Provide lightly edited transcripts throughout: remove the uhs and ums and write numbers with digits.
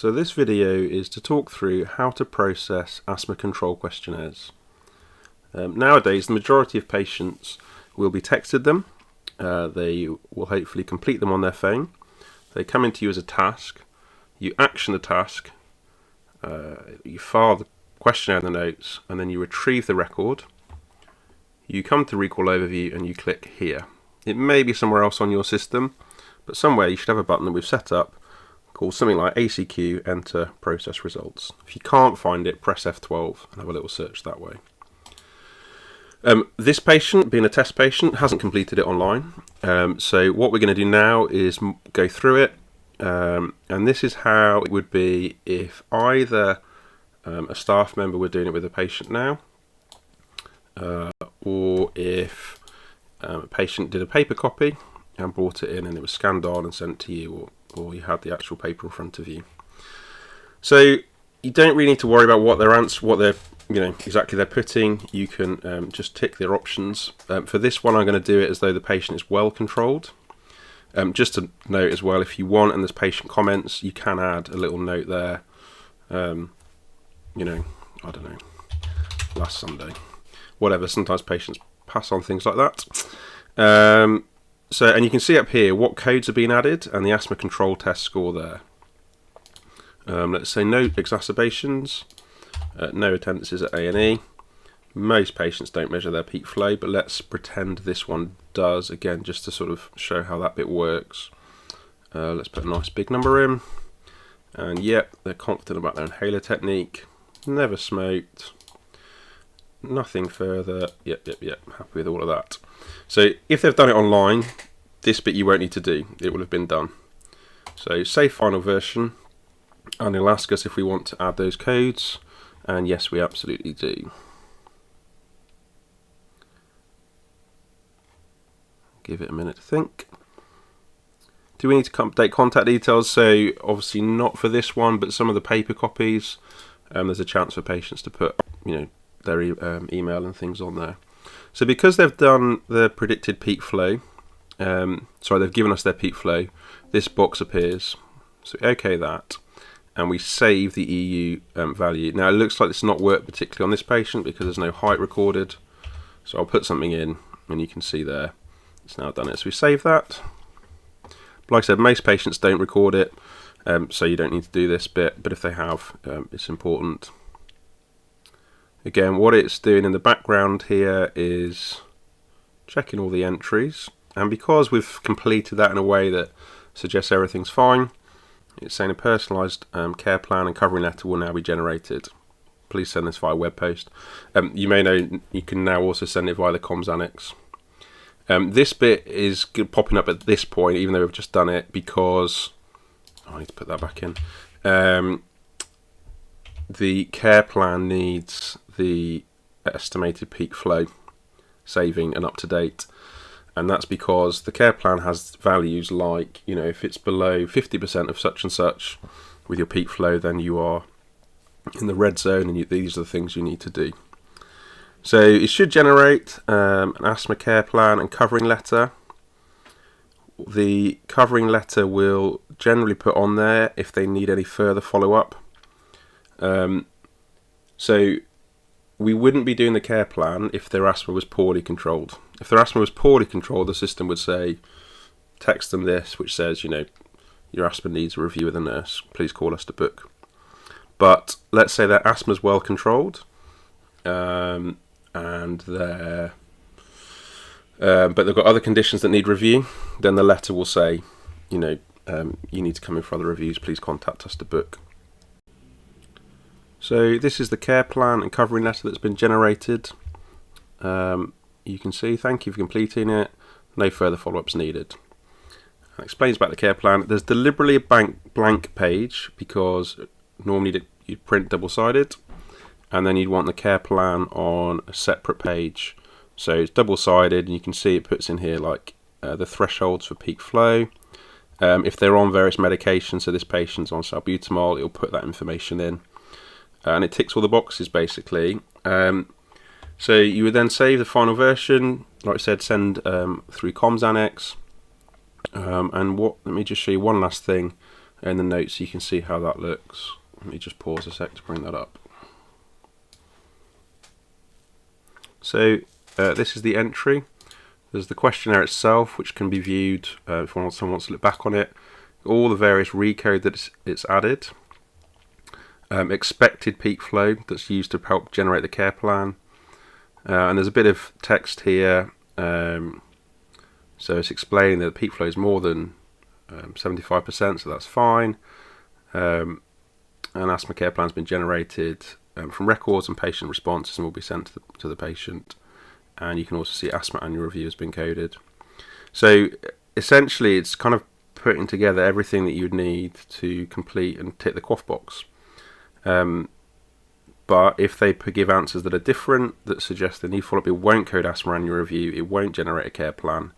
So this video is to talk through how to process asthma control questionnaires. Nowadays, the majority of patients will be texted them. They will hopefully complete them on their phone. They come into you as a task. You action the task. You file the questionnaire in the notes, and then you retrieve the record. You come to Recall Overview and you click here. It may be somewhere else on your system, but somewhere you should have a button that we've set up called something like ACQ Enter Process Results. If you can't find it, press F12 and have a little search that way. This patient, being a test patient, hasn't completed it online. So what we're going to do now is go through it. And this is how it would be if either a staff member were doing it with a patient now, or if a patient did a paper copy and brought it in and it was scanned on and sent to you, or you had the actual paper in front of you. So you don't really need to worry about what they're exactly they're putting. You can just tick their options. For this one, I'm going to do it as though the patient is well controlled. Just to note as well, if you want and there's patient comments, you can add a little note there. I don't know, last Sunday, whatever. Sometimes patients pass on things like that. And you can see up here what codes are being added and the asthma control test score there. Let's say no exacerbations, no attendances at A&E. Most patients don't measure their peak flow, but let's pretend this one does, again, just to sort of show how that bit works. Let's put a nice big number in. And yep, they're confident about their inhaler technique. Never smoked. Nothing further. Yep. Happy with all of that. So if they've done it online, this bit you won't need to do. It will have been done. So save final version, and it'll ask us if we want to add those codes. And yes, we absolutely do. Give it a minute to think. Do we need to update contact details? So obviously not for this one, but some of the paper copies, there's a chance for patients to put their email and things on there. So because they've done the predicted peak flow, they've given us their peak flow, this box appears. So OK that, and we save the EU value. Now it looks like it's not worked particularly on this patient because there's no height recorded. So I'll put something in and you can see there it's now done it. So we save that. But like I said, most patients don't record it, so you don't need to do this bit, but if they have, it's important. Again, what it's doing in the background here is checking all the entries, and because we've completed that in a way that suggests everything's fine, it's saying a personalised care plan and covering letter will now be generated. Please send this via web post. You may know you can now also send it via the comms annex. This bit is popping up at this point, even though we've just done it, because I need to put that back in. The care plan needs the estimated peak flow saving and up to date, and that's because the care plan has values like, if it's below 50% of such and such with your peak flow, then you are in the red zone, and these are the things you need to do. So it should generate an asthma care plan and covering letter. The covering letter will generally put on there if they need any further follow-up. So we wouldn't be doing the care plan if their asthma was poorly controlled. If their asthma was poorly controlled, the system would say, text them this, which says, your asthma needs a review with a nurse. Please call us to book. But let's say their asthma is well controlled, and but they've got other conditions that need review, then the letter will say, you need to come in for other reviews. Please contact us to book. So this is the care plan and covering letter that's been generated. You can see, thank you for completing it. No further follow-ups needed. It explains about the care plan. There's deliberately a blank page because normally you'd print double-sided, and then you'd want the care plan on a separate page. So it's double-sided, and you can see it puts in here like the thresholds for peak flow. If they're on various medications, so this patient's on salbutamol, it'll put that information in. And it ticks all the boxes basically. So you would then save the final version, like I said, send through comms annex. Let me just show you one last thing. in the notes so you can see how that looks. Let me just pause a sec to bring that up. So this is the entry. There's the questionnaire itself, which can be viewed if someone wants to look back on it. All the various recode that it's added. Expected peak flow that's used to help generate the care plan. And there's a bit of text here. So it's explaining that the peak flow is more than 75%, so that's fine. An asthma care plan has been generated from records and patient responses and will be sent to the patient. And you can also see asthma annual review has been coded. So essentially it's kind of putting together everything that you'd need to complete and tick the QoF box. But if they give answers that are different, that suggest the need follow-up, it won't code asthma annual review, it won't generate a care plan.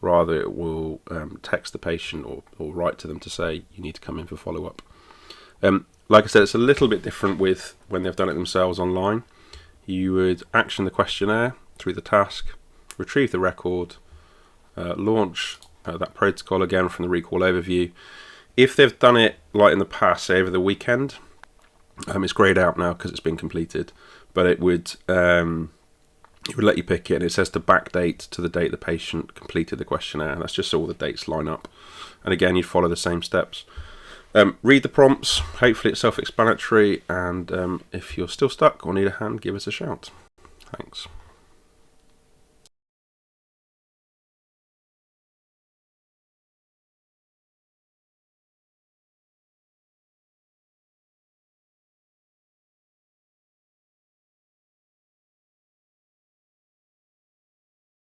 Rather, it will text the patient or write to them to say you need to come in for follow-up. Like I said, it's a little bit different with when they've done it themselves online. You would action the questionnaire through the task, retrieve the record, launch that protocol again from the recall overview. If they've done it like in the past, say over the weekend, it's greyed out now because it's been completed, but it would let you pick it, and it says to backdate to the date the patient completed the questionnaire, and that's just so all the dates line up. And again, you'd follow the same steps. Read the prompts, hopefully it's self-explanatory, and if you're still stuck or need a hand, give us a shout. Thanks.